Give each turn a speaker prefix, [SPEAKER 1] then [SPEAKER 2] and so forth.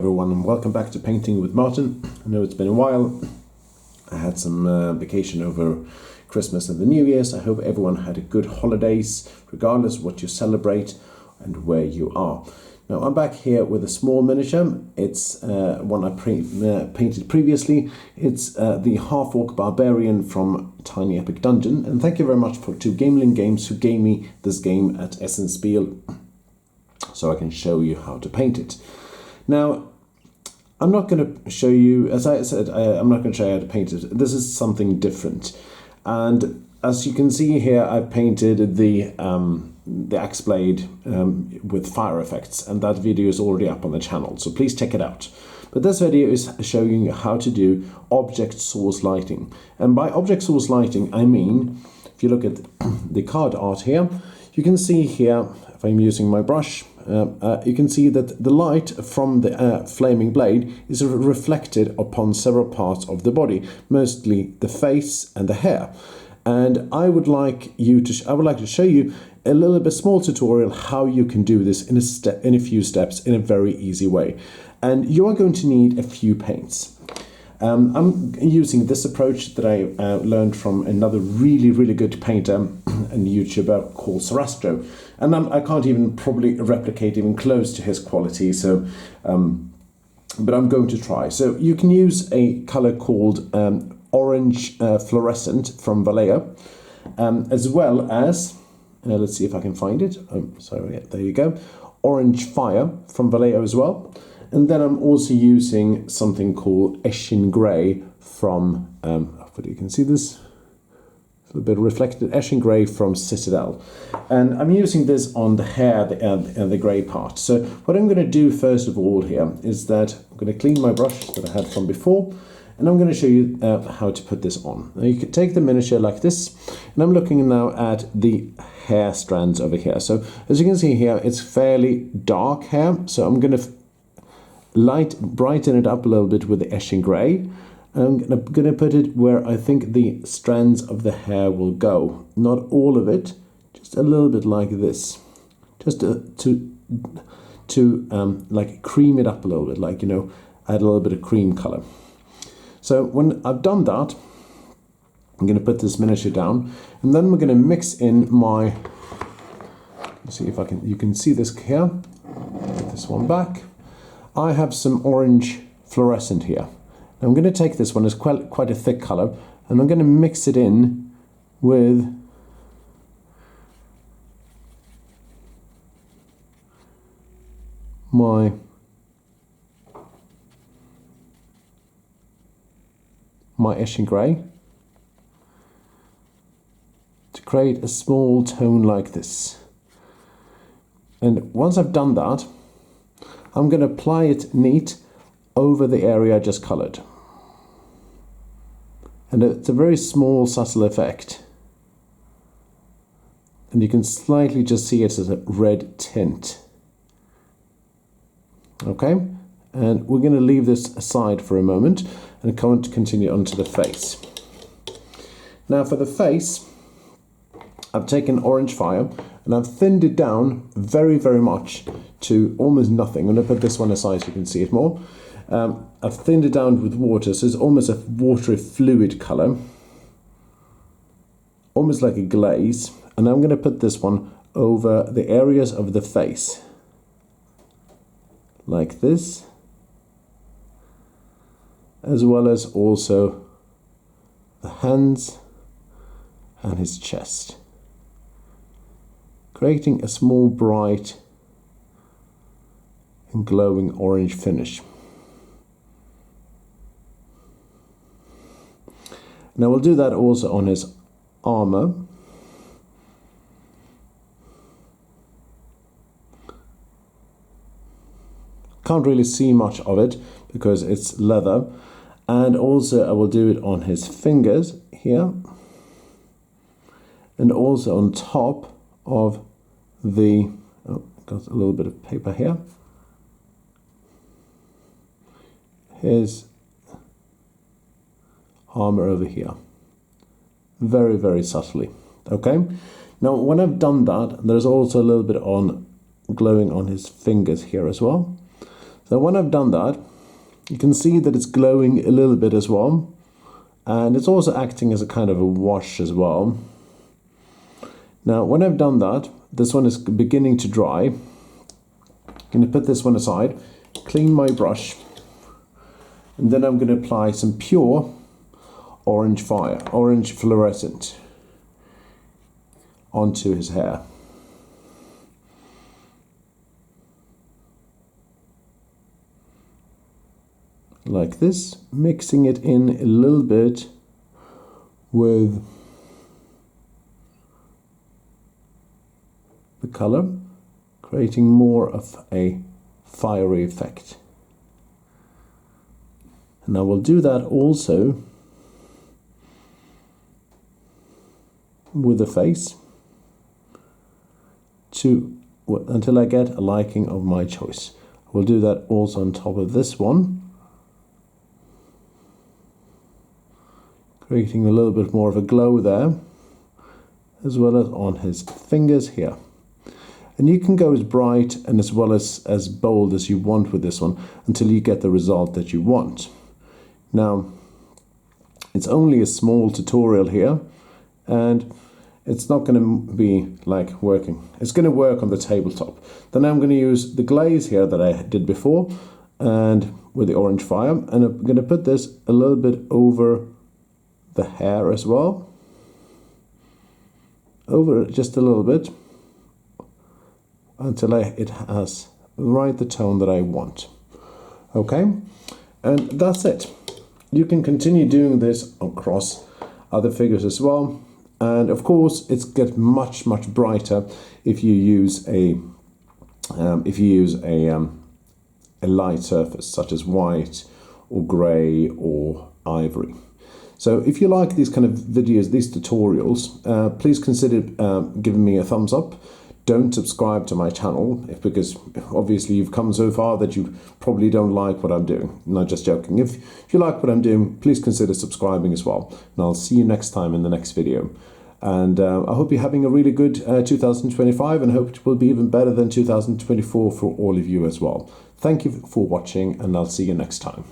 [SPEAKER 1] Everyone, and welcome back to Painting with Martin. I know it's been a while. I had some vacation over Christmas and the New Year's. I hope everyone had a good holidays, regardless of what you celebrate and where you are. Now I'm back here with a small miniature. It's one I painted previously. It's the half-orc Barbarian from Tiny Epic Dungeon. And thank you very much to Gamelyn Games who gave me this game at Essen Spiel so I can show you how to paint it. Now, I'm not going to show you, as I said, I'm not going to show you how to paint it. This is something different. And as you can see here, I've painted the axe blade with fire effects, and that video is already up on the channel, so please check it out. But this video is showing you how to do object source lighting. And by object source lighting, I mean, if you look at the card art here, you can see here, if I'm using my brush, you can see that the light from the flaming blade is reflected upon several parts of the body, mostly the face and the hair. And I would like to show you a little bit small tutorial how you can do this in a few steps in a very easy way. And you are going to need a few paints. I'm using this approach that I learned from another really good painter and YouTuber called Sarastro, and I can't even probably replicate even close to his quality, so but I'm going to try. So you can use a color called orange fluorescent from Vallejo, as well as let's see if I can find it. Sorry, yeah, there you go. Orange fire from Vallejo as well. And then I'm also using something called Eshin grey from, hopefully you can see this, a little bit reflected, Eshin grey from Citadel. And I'm using this on the hair and the grey part. So what I'm going to do first of all here is that I'm going to clean my brush that I had from before, and I'm going to show you how to put this on. Now you can take the miniature like this, and I'm looking now at the hair strands over here. So as you can see here, it's fairly dark hair, so I'm going to brighten it up a little bit with the Eshin grey. I'm going to put it where I think the strands of the hair will go. Not all of it, just a little bit like this. Just to like cream it up a little bit, like, you know, add a little bit of cream color. So when I've done that, I'm going to put this miniature down, and then we're going to mix in my, let's see if you can see this here. Put this one back. I have some orange fluorescent here. Now I'm going to take this one, it's quite a thick color, and I'm going to mix it in with my Eshin grey to create a small tone like this. And once I've done that, I'm going to apply it neat over the area I just coloured. And it's a very small, subtle effect. And you can slightly just see it as a red tint. Okay? And we're going to leave this aside for a moment and continue onto the face. Now for the face, I've taken orange fire and I've thinned it down very much to almost nothing. I'm going to put this one aside so you can see it more. I've thinned it down with water, so it's almost a watery fluid colour, almost like a glaze. And I'm going to put this one over the areas of the face, like this, as well as also the hands and his chest, creating a small bright and glowing orange finish. Now we'll do that also on his armor. Can't really see much of it because it's leather. And also I will do it on his fingers here, and also on top of the, got a little bit of paper here, his armor over here, very subtly. Okay, now when I've done that, there's also a little bit on glowing on his fingers here as well. So when I've done that, you can see that it's glowing a little bit as well. And it's also acting as a kind of a wash as well. Now, when I've done that, this one is beginning to dry. I'm going to put this one aside, clean my brush, and then I'm going to apply some pure orange fluorescent onto his hair. Like this, mixing it in a little bit with the color, creating more of a fiery effect. And I will do that also with the face until I get a liking of my choice. I will do that also on top of this one, creating a little bit more of a glow there, as well as on his fingers here. And you can go as bright and as well as bold as you want with this one until you get the result that you want. Now, it's only a small tutorial here, and it's not going to be like working. It's going to work on the tabletop. Then I'm going to use the glaze here that I did before, and with the orange fire, and I'm going to put this a little bit over the hair as well, over it just a little bit, until it has right the tone that I want. Okay, and that's it. You can continue doing this across other figures as well, and of course it gets much brighter if you use a light surface such as white or grey or ivory. So if you like these kind of videos, these tutorials, please consider giving me a thumbs up. Don't subscribe to my channel because obviously you've come so far that you probably don't like what I'm doing. Not just joking. If you like what I'm doing, please consider subscribing as well. And I'll see you next time in the next video. And I hope you're having a really good 2025, and hope it will be even better than 2024 for all of you as well. Thank you for watching, and I'll see you next time.